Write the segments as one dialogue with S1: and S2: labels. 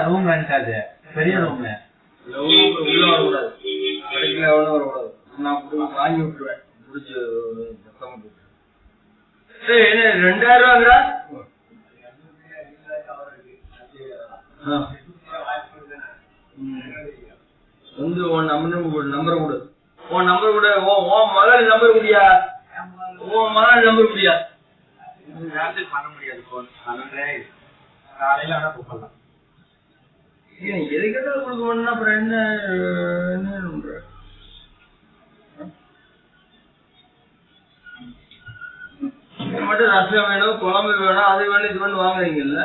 S1: Room rent அது பெரிய room
S2: உள்ள வரக்கூடாது, கடைசியில் எவ்வளோ வரக்கூடாது. நான் வாங்கி விட்டுருவேன் முடிச்சு 2000 வந்து உன் நம்பர் கொடு, உன் நம்பர் கூட உன் மகள் நம்பர் குடியா, உன் மகள் நம்பர் குடியா.
S1: பண்ண முடியாது போன் காலையில ஆனா கூப்பிடலாம்.
S2: எது கேட்டாலும் கொடுக்க வேணும்னா அப்புறம் என்ன மட்டும் ரசம் வேணும், குழம்பு வேணும், அது வேணும், இது வேணும் வாங்குறீங்கல்ல.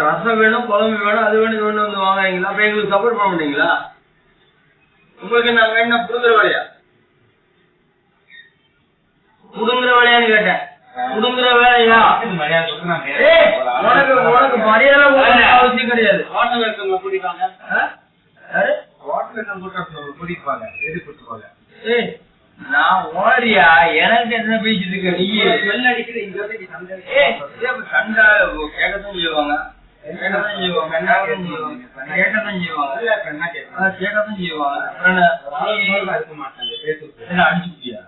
S2: ரசம் வேணும், குழம்பு வேணும், அது வேணும், இது வேணும் வந்து வாங்குறீங்களா? அப்ப எங்களுக்கு சப்போர்ட் பண்ண மாட்டீங்களா? உங்களுக்கு நாங்க என்ன புடுங்குற வேலையா? புடுங்குற வேலையான்னு கேட்டேன். புடுங்குற வேலையா? உனக்கு மரியாதை அவசியம் கிடையாது. நான் ஓடியா எனக்கு என்ன பேசிட்டு இருக்க நீ? சண்டை கேட்கத்தான் செய்வாங்க, கேட்கத்தான் செய்வாங்க, கேட்கத்தான் செய்வாங்க, கேட்கத்தான் செய்வாங்க. அடிச்சு முடியா,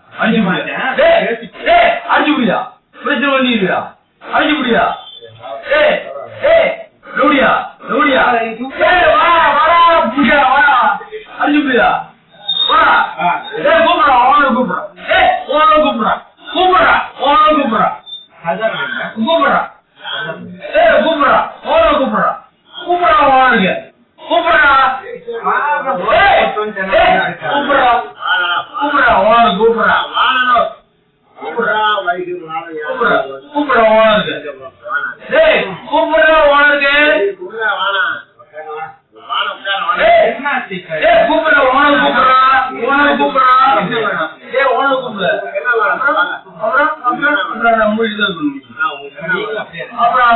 S2: அடிச்சு முடியா, பிரச்சனை பண்ணிருக்கியா, அடிச்சு முடியா, லூடியா லூடியா, அடிச்சு முடியா, கூப்பிடா ஓன கூப்பிடா, ஓன கூப்பிடா, கூப்பிடா ஓன கூப்பிடா, கூப்பிடா கூப்பிடா ஓன கூப்பிடா, கூப்பிடா ஓனருக்கு, கூப்பிடா கூப்பிடா கூப்பிடா ஓனர் கூப்பிடா, கூப்பிடா கூப்பிடா ஓனருக்கு, கூப்பிடா ஓனருக்கு, கூப்பிடா ஓனர் கூப்பிடா, ஓனர் கூப்பிடா, ஓனர் கூப்பிட அப்புறம் அப்புறம் மூடிதான் அப்புறம்